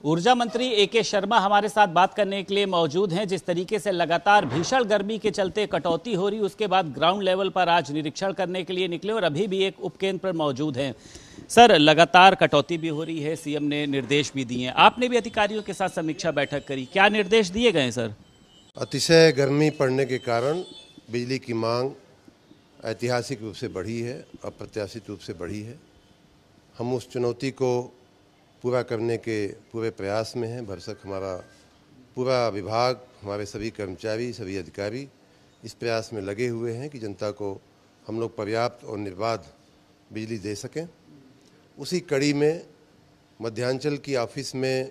ऊर्जा मंत्री ए.के. शर्मा हमारे साथ बात करने के लिए मौजूद हैं। जिस तरीके से लगातार भीषण गर्मी के चलते कटौती हो रही, उसके बाद ग्राउंड लेवल पर आज निरीक्षण करने के लिए निकले और अभी भी एक उपकेंद्र पर मौजूद हैं। सर, लगातार कटौती भी हो रही है, सीएम ने निर्देश भी दिए हैं, आपने भी अधिकारियों के साथ समीक्षा बैठक करी, क्या निर्देश दिए गए सर? अतिशय गर्मी पड़ने के कारण बिजली की मांग ऐतिहासिक रूप से बढ़ी है, अप्रत्याशित रूप से बढ़ी है। हम उस चुनौती को पूरा करने के पूरे प्रयास में हैं। भरसक हमारा पूरा विभाग, हमारे सभी कर्मचारी, सभी अधिकारी इस प्रयास में लगे हुए हैं कि जनता को हम लोग पर्याप्त और निर्बाध बिजली दे सकें। उसी कड़ी में मध्यांचल की ऑफिस में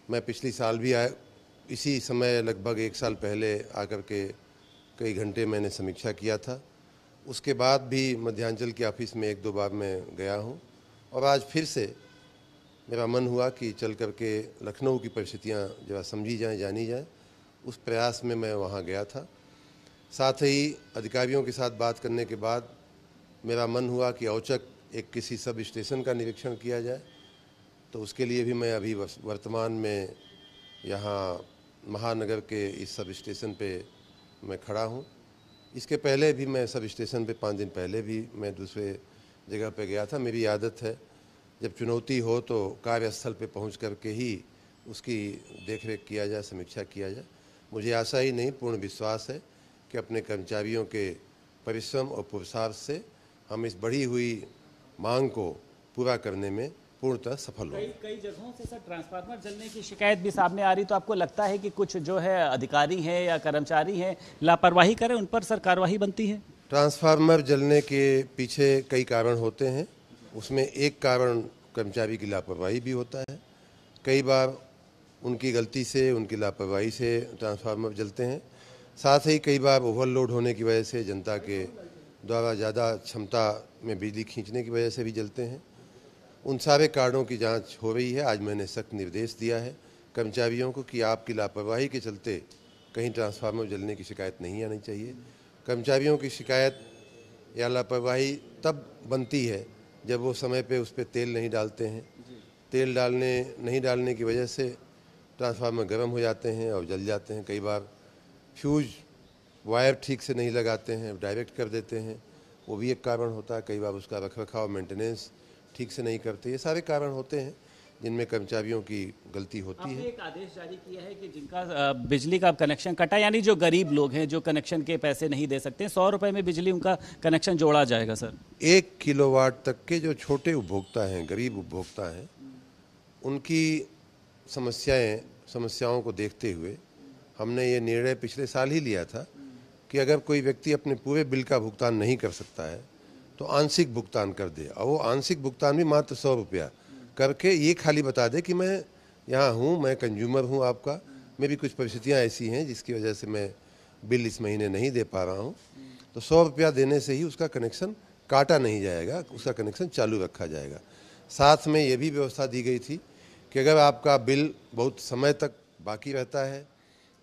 मैं पिछली साल भी आया, इसी समय लगभग 1 साल पहले आकर के कई घंटे मैंने समीक्षा किया था। उसके बाद भी मध्यांचल की ऑफिस में 1-2 बार मैं गया हूँ और आज फिर से मेरा मन हुआ कि चल करके लखनऊ की परिस्थितियाँ जरा समझी जाएं, जानी जाएं। उस प्रयास में मैं वहाँ गया था। साथ ही अधिकारियों के साथ बात करने के बाद मेरा मन हुआ कि औचक एक किसी सब स्टेशन का निरीक्षण किया जाए। तो उसके लिए भी मैं अभी वर्तमान में यहाँ महानगर के इस सब स्टेशन पे मैं खड़ा हूँ। इसके पहले भी मैं सब स्टेशन पे 5 दिन पहले भी मैं दूसरे जगह पे गया था। मेरी आदत है जब चुनौती हो तो कार्यस्थल पे पहुंच करके ही उसकी देखरेख किया जाए, समीक्षा किया जाए। मुझे आशा ही नहीं, पूर्ण विश्वास है कि अपने कर्मचारियों के परिश्रम और पुरुषार्थ से हम इस बढ़ी हुई मांग को पूरा करने में पूर्णतः सफल होंगे। कई जगहों से सर ट्रांसफार्मर जलने की शिकायत भी सामने आ रही, तो आपको लगता है कि कुछ जो है अधिकारी हैं या कर्मचारी हैं लापरवाही करें, उन पर सर कार्रवाई बनती है? ट्रांसफार्मर जलने के पीछे कई कारण होते हैं। उसमें एक कारण कर्मचारी की लापरवाही भी होता है। कई बार उनकी गलती से, उनकी लापरवाही से ट्रांसफार्मर जलते हैं। साथ ही कई बार ओवरलोड होने की वजह से, जनता के द्वारा ज़्यादा क्षमता में बिजली खींचने की वजह से भी जलते हैं। उन सारे कारणों की जांच हो रही है। आज मैंने सख्त निर्देश दिया है कर्मचारियों को कि आपकी लापरवाही के चलते कहीं ट्रांसफार्मर जलने की शिकायत नहीं आनी चाहिए। कर्मचारियों की शिकायत या लापरवाही तब बनती है जब वो समय पे उस पर तेल नहीं डालते हैं। तेल नहीं डालने की वजह से ट्रांसफार्मर गर्म हो जाते हैं और जल जाते हैं। कई बार फ्यूज वायर ठीक से नहीं लगाते हैं, डायरेक्ट कर देते हैं, वो भी एक कारण होता है। कई बार उसका रखरखाव, मेंटेनेंस ठीक से नहीं करते। ये सारे कारण होते हैं जिनमें कर्मचारियों की गलती होती है। एक आदेश जारी किया है कि जिनका बिजली का कनेक्शन कटा, यानी जो गरीब लोग हैं जो कनेक्शन के पैसे नहीं दे सकते, 100 रुपए में बिजली उनका कनेक्शन जोड़ा जाएगा सर। 1 किलोवाट तक के जो छोटे उपभोक्ता हैं, गरीब उपभोक्ता हैं, उनकी समस्याओं को देखते हुए हमने ये निर्णय पिछले साल ही लिया था कि अगर कोई व्यक्ति अपने पूरे बिल का भुगतान नहीं कर सकता है तो आंशिक भुगतान कर दे। और वो आंशिक भुगतान भी मात्र 100 रुपया करके ये खाली बता दे कि मैं यहाँ हूँ, मैं कंज्यूमर हूँ आपका, मेरी कुछ परिस्थितियाँ ऐसी हैं जिसकी वजह से मैं बिल इस महीने नहीं दे पा रहा हूँ। तो 100 रुपया देने से ही उसका कनेक्शन काटा नहीं जाएगा, उसका कनेक्शन चालू रखा जाएगा। साथ में ये भी व्यवस्था दी गई थी कि अगर आपका बिल बहुत समय तक बाकी रहता है,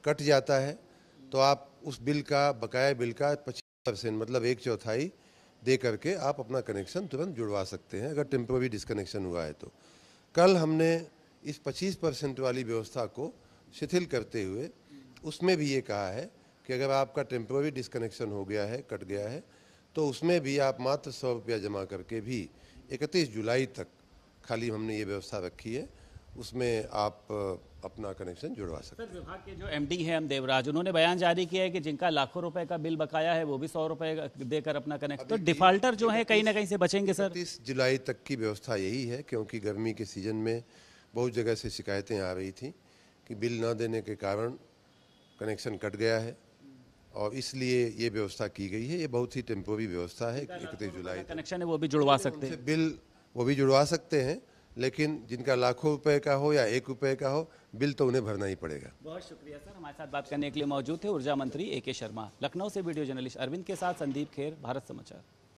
कट जाता है, तो आप उस बिल का, बकाया बिल का 25% मतलब 1/4 दे करके आप अपना कनेक्शन तुरंत जुड़वा सकते हैं अगर टेम्पोररी डिस्कनेक्शन हुआ है तो। कल हमने इस 25% वाली व्यवस्था को शिथिल करते हुए उसमें भी ये कहा है कि अगर आपका टेम्पोररी डिस्कनेक्शन हो गया है, कट गया है, तो उसमें भी आप मात्र 100 रुपया जमा करके भी 31 जुलाई तक खाली हमने ये व्यवस्था रखी है, उसमें आप अपना कनेक्शन जुड़वा सकते हैं। सर, विभाग के जो एमडी हैं हम देवराज, उन्होंने बयान जारी किया है कि जिनका लाखों रुपए का बिल बकाया है वो भी 100 रुपए देकर अपना कनेक्शन, तो डिफाल्टर जो है कहीं ना कहीं से बचेंगे सर। 30 जुलाई तक की व्यवस्था यही है, क्योंकि गर्मी के सीजन में बहुत जगह से शिकायतें आ रही थी कि बिल न देने के कारण कनेक्शन कट गया है और इसलिए ये व्यवस्था की गई है। ये बहुत ही टेम्पोररी व्यवस्था है। 31 जुलाई कनेक्शन है वो भी जुड़वा सकते हैं, बिल वो भी जुड़वा सकते हैं, लेकिन जिनका लाखों रुपए का हो या 1 रुपए का हो, बिल तो उन्हें भरना ही पड़ेगा। बहुत शुक्रिया सर, हमारे साथ बात करने के लिए मौजूद थे ऊर्जा मंत्री ए.के. शर्मा। लखनऊ से वीडियो जर्नलिस्ट अरविंद के साथ संदीप खेर, भारत समाचार।